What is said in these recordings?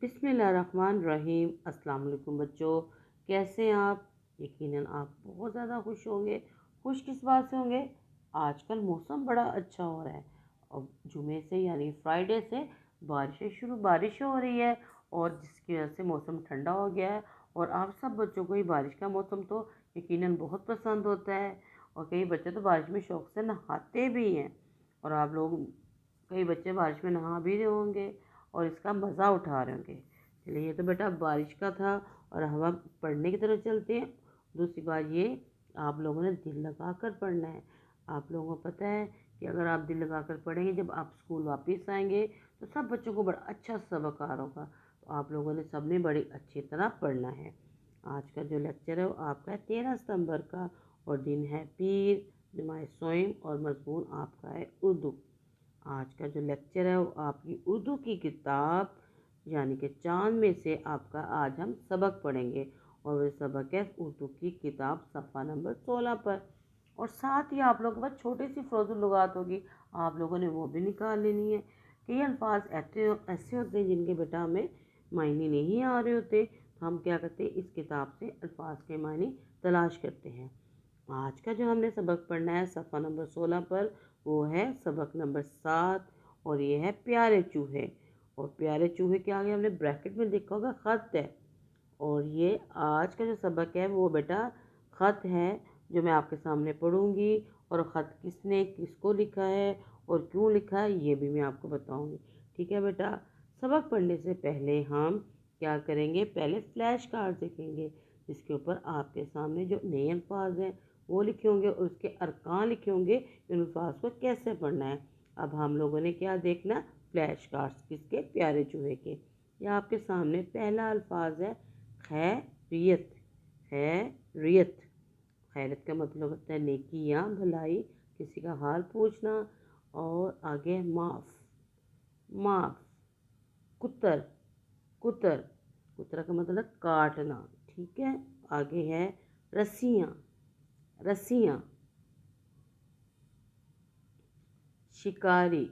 बिस्मिल्लाहिर्रहमानिर्रहीम। अस्सलाम वालेकुम बच्चों, कैसे हैं आप? यकीनन आप बहुत ज़्यादा खुश होंगे। खुश किस बात से होंगे? आजकल मौसम बड़ा अच्छा हो रहा है और जुमे से यानी फ्राइडे से बारिश हो रही है और जिसकी वजह से मौसम ठंडा हो गया है। और आप सब बच्चों को ही बारिश का मौसम तो यकीनन बहुत पसंद होता है और कई बच्चे तो बारिश में शौक़ से नहाते भी हैं। और आप लोग कई बच्चे बारिश में नहा भी रहे होंगे और इसका मज़ा उठा रहे होंगे। चलिए, ये तो बेटा बारिश का था और हम अब पढ़ने की तरफ चलते हैं। दूसरी बात ये, आप लोगों ने दिल लगा कर पढ़ना है। आप लोगों को पता है कि अगर आप दिल लगा कर पढ़ेंगे, जब आप स्कूल वापस आएंगे तो सब बच्चों को बड़ा अच्छा सबक आ रहा होगा। तो आप लोगों ने सबने बड़ी अच्छी तरह पढ़ना है। आज का जो लेक्चर है वो आपका है 13 सितंबर का और दिन है पीर, जुमाए सोम और मज़मून आपका है उर्दू। आज का जो लेक्चर है वो आपकी उर्दू की किताब यानी कि चाँद में से आपका आज हम सबक पढ़ेंगे और वह सबक है उर्दू की किताब सफ़ा नंबर 16 पर। और साथ ही आप लोगों के पास छोटी सी फ़रोज़ुल लुगात होगी, आप लोगों ने वो भी निकाल लेनी है। कई अल्फाज ऐसे होते हैं जिनके बेटा हमें मायने नहीं आ रहे होते, तो हम क्या करते हैं, इस किताब से अल्फाज के मायने तलाश करते हैं। आज का जो हमने सबक पढ़ना है सफ़ा नंबर 16 पर, वो है सबक नंबर 7 और ये है प्यारे चूहे। और प्यारे चूहे के आगे हमने ब्रैकेट में देखा होगा ख़त है। और ये आज का जो सबक है वो बेटा ख़त है जो मैं आपके सामने पढ़ूंगी और ख़त किसने किसको लिखा है और क्यों लिखा है ये भी मैं आपको बताऊंगी। ठीक है बेटा, सबक पढ़ने से पहले हम क्या करेंगे, पहले फ्लैश कार्ड देखेंगे जिसके ऊपर आपके सामने जो नए अल्फाज हैं वो लिखे होंगे और उसके अरकान लिखे होंगे, इन अल्फाज को कैसे पढ़ना है। अब हम लोगों ने क्या देखना, फ्लैश कार्ड्स किसके, प्यारे चूहे के। यह आपके सामने पहला अल्फाज है खैरियत। खैरियत, खैरियत का मतलब होता है नेकी या भलाई, किसी का हाल पूछना। और आगे माफ़, माफ़। कुतर, कुतर, कुतरा का मतलब काटना। ठीक है, आगे है रस्सियाँ, रस्सियाँ। शिकारी,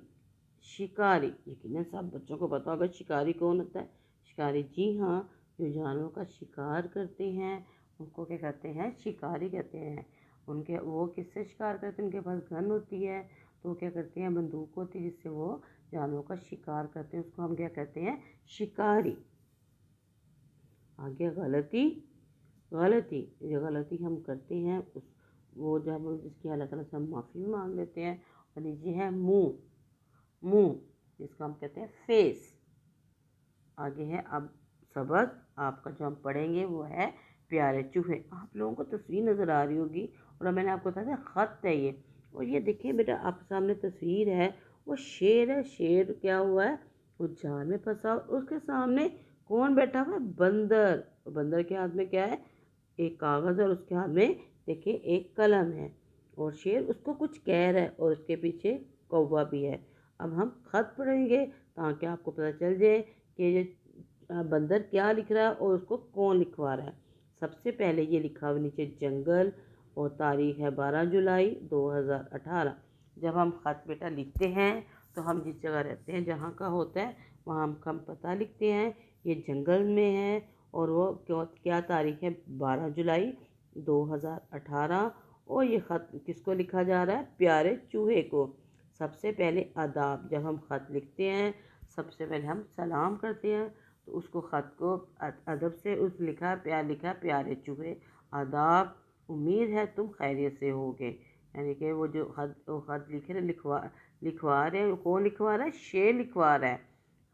शिकारी, यकीनन सब बच्चों को पता होगा शिकारी कौन होता है। शिकारी, जी हाँ, जो जानवरों का शिकार करते हैं उनको क्या कहते हैं, शिकारी कहते हैं। उनके वो किससे शिकार करते हैं, उनके पास गन होती है तो वो क्या करते हैं, बंदूक होती है जिससे वो जानवरों का शिकार करते हैं, उसको हम क्या कहते हैं, शिकारी। आगे गलती, गलती, जो गलती हम करते हैं उस वो जब जिसकी अल्लाह ताला से हम माफ़ी मांग लेते हैं। और नीचे है मुँह, मुँह जिसको हम कहते हैं फेस। आगे है अब सबक आपका जो हम पढ़ेंगे वो है प्यारे चूहे। आप लोगों को तस्वीर नज़र आ रही होगी और मैंने आपको बताया था ख़त है ये। और ये देखिए बेटा आपके सामने तस्वीर है, वो शेर है। शेर क्या हुआ है, वो जाल में फंसा और उसके सामने कौन बैठा हुआ है, बंदर। बंदर के हाथ में क्या है, एक कागज़ और उसके हाथ में देखिए एक कलम है और शेर उसको कुछ कह रहा है और उसके पीछे कौवा भी है। अब हम ख़त पढ़ेंगे ताकि आपको पता चल जाए कि ये बंदर क्या लिख रहा है और उसको कौन लिखवा रहा है। सबसे पहले ये लिखा हुआ नीचे जंगल और तारीख़ है 12 जुलाई 2018। जब हम ख़त बेटा लिखते हैं तो हम जिस जगह रहते हैं जहाँ का होता है वहाँ हम पता लिखते हैं। ये जंगल में है और वो क्या तारीख़ है, 12 जुलाई 2018। और ये ख़त किसको लिखा जा रहा है, प्यारे चूहे को। सबसे पहले आदाब, जब हम ख़त लिखते हैं सबसे पहले हम सलाम करते हैं तो उसको ख़त को अदब से उस लिखा प्यारे चूहे आदाब, उम्मीद है तुम खैरियत से होगे। यानी कि वो जो ख़त लिखवा रहे हैं, कौन लिखवा रहा है, शेर लिखवा रहा है।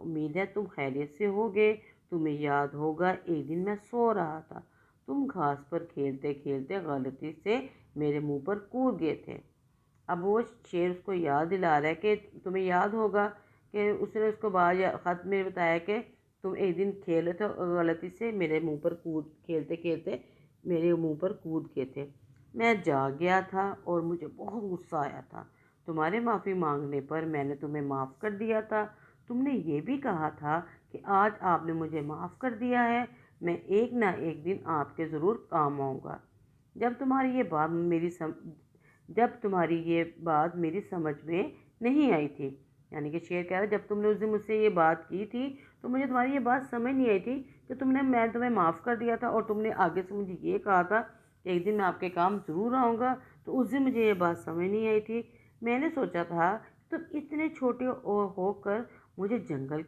उम्मीद है तुम खैरियत से होगे। तुम्हें याद होगा एक दिन मैं सो रहा था, तुम घास पर खेलते खेलते गलती से मेरे मुंह पर कूद गए थे। अब वो शेर उसको याद दिला रहा है कि तुम्हें याद होगा कि उसने उसको बाद ख़त में बताया कि तुम एक दिन खेले थे और गलती से मेरे मुंह पर कूद खेलते खेलते मेरे मुंह पर कूद गए थे। मैं जाग गया था और मुझे बहुत गुस्सा आया था। तुम्हारे माफ़ी मांगने पर मैंने तुम्हें माफ़ कर दिया था। तुमने ये भी कहा था कि आज आपने मुझे माफ़ कर दिया है, मैं एक ना एक दिन आपके ज़रूर काम आऊँगा। जब तुम्हारी ये बात मेरी समझ में नहीं आई थी यानी कि शेर कह रहा है जब तुमने उस दिन मुझसे ये बात की थी तो मुझे तुम्हारी ये बात समझ नहीं आई थी कि मैं तुम्हें माफ़ कर दिया था और तुमने आगे से मुझे ये कहा था कि एक दिन मैं आपके काम ज़रूर आऊँगा। तो उस दिन मुझे ये बात समझ नहीं आई थी। मैंने सोचा था तुम इतने छोटे होकर मुझ जंगल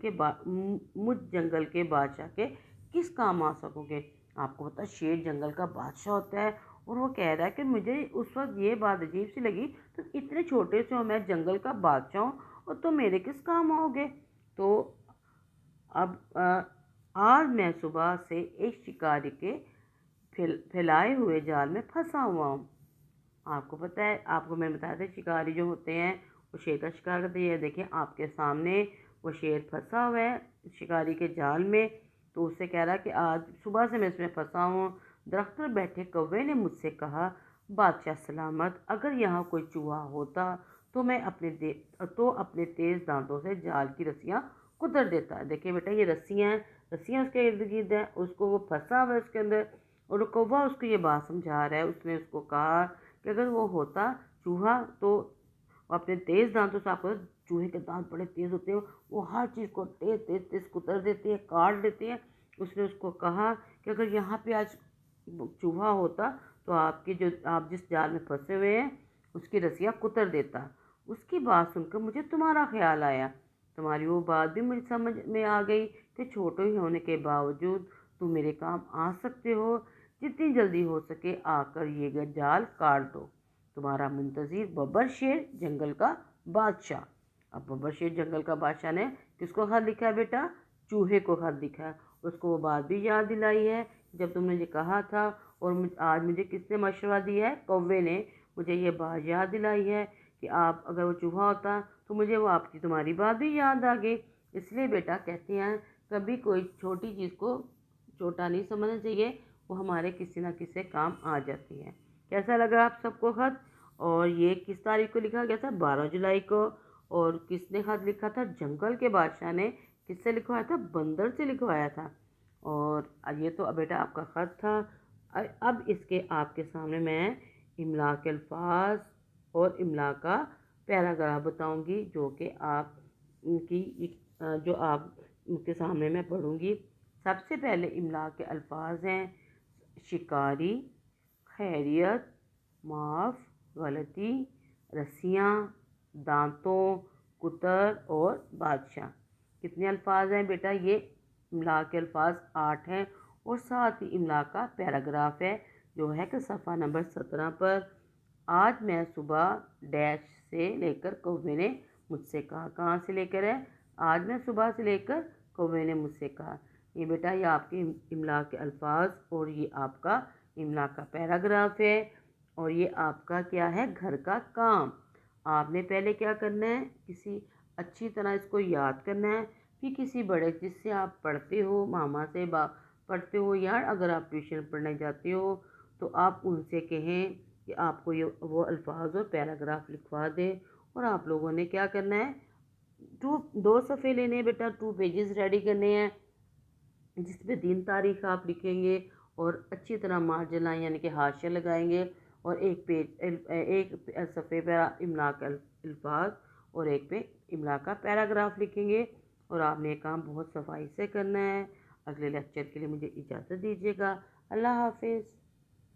के बादशाह के किस काम आ सकोगे। आपको पता है शेर जंगल का बादशाह होता है और वो कह रहा है कि मुझे उस वक्त ये बात अजीब सी लगी, तुम इतने छोटे से हो, मैं जंगल का बादशाह हूँ और तुम मेरे किस काम आओगे। तो अब आज मैं सुबह से एक शिकारी के फैलाए हुए जाल में फंसा हुआ हूँ। आपको पता है, आपको मैंने बताया था शिकारी जो होते हैं वो शेर का शिकार करते हैं। देखिए आपके सामने वो शेर फंसा हुआ है शिकारी के जाल में। तो उससे कह रहा है कि आज सुबह से मैं इसमें फंसा हूँ। दरख्त पर बैठे कौवे ने मुझसे कहा, बादशाह सलामत, अगर यहाँ कोई चूहा होता तो मैं अपने तेज़ दांतों से जाल की रस्सियाँ कुतर देता। देखिए बेटा ये रस्सियाँ उसके इर्द गिर्द हैं, उसको वो फंसा हुआ है उसके अंदर। और कौवा उसको ये बात समझा रहा है। उसने उसको कहा कि अगर वो होता चूहा तो वो अपने तेज़ दांतों से, आपको चूहे के दांत बड़े तेज़ होते हैं, वो हर चीज़ को तेज़ तेज़ तेज़ कुतर देते हैं, काट देते हैं। उसने उसको कहा कि अगर यहाँ पे आज चूहा होता तो आप जिस जाल में फंसे हुए हैं उसकी रस्सियाँ कुतर देता। उसकी बात सुनकर मुझे तुम्हारा ख्याल आया। तुम्हारी वो बात भी मुझे समझ में आ गई कि छोटे ही होने के बावजूद तुम मेरे काम आ सकते हो। जितनी जल्दी हो सके आकर ये जाल काट दो। तुम्हारा मुंतज़िर बब्बर शेर जंगल का बादशाह। अब बब्बर शेर जंगल का बादशाह ने किसको खत लिखा है बेटा? चूहे को खत लिखा है। उसको वो बात भी याद दिलाई है जब तुमने ये कहा था। और आज मुझे किसने मशवरा दिया है? कौवे ने मुझे ये बात याद दिलाई है कि आप अगर वो चूहा होता तो मुझे वो आपकी तुम्हारी बात भी याद आ गई। इसलिए बेटा कहते हैं कभी कोई छोटी चीज़ को छोटा नहीं समझना चाहिए, वो हमारे किसी ना किसी काम आ जाती है। कैसा लगा आप सबको खत? और ये किस तारीख को लिखा गया था? 12 जुलाई को। और किसने खत लिखा था? जंगल के बादशाह ने। किससे लिखवाया था? बंदर से लिखवाया था। और ये तो बेटा आपका खत था। अब इसके आपके सामने मैं इमला के अल्फाज और इमला का पैराग्राफ बताऊंगी जो कि आप जो आप उनके सामने मैं पढ़ूंगी। सबसे पहले इमला के अल्फाज हैं शिकारी, खैरियत, माफ़, गलती, रस्सियाँ, दांतों, कुतर और बादशाह। कितने अल्फाज हैं बेटा? ये इमला के अल्फाज 8 हैं। और साथ ही इमला का पैराग्राफ है जो है कि सफ़ा नंबर 17 पर। आज मैं सुबह डैश से लेकर कौवे ने मुझसे कहा। कहाँ से लेकर है? आज मैं सुबह से लेकर कौवे ने मुझसे कहा। ये बेटा ये आपके इमला के अल्फाज और ये आपका इमला का पैराग्राफ है। और ये आपका क्या है? घर का काम। आपने पहले क्या करना है? किसी अच्छी तरह इसको याद करना है। फिर किसी बड़े जिससे आप पढ़ते हो, मामा से पढ़ते हो, या अगर आप ट्यूशन पढ़ने जाते हो तो आप उनसे कहें कि आपको ये वो अल्फाज और पैराग्राफ लिखवा दें। और आप लोगों ने क्या करना है? 2 सफ़े लेने हैं बेटा, 2 पेजेस रेडी करने हैं जिस पे दिन तारीख आप लिखेंगे और अच्छी तरह मार्जिन लाइन यानी कि हाशिया लगाएंगे। और एक सफ़े पर इमला का अल्फाज और एक पे इमला का पैराग्राफ लिखेंगे। और आपने ये काम बहुत सफाई से करना है। अगले लेक्चर के लिए मुझे इजाज़त दीजिएगा। अल्लाह हाफिज़।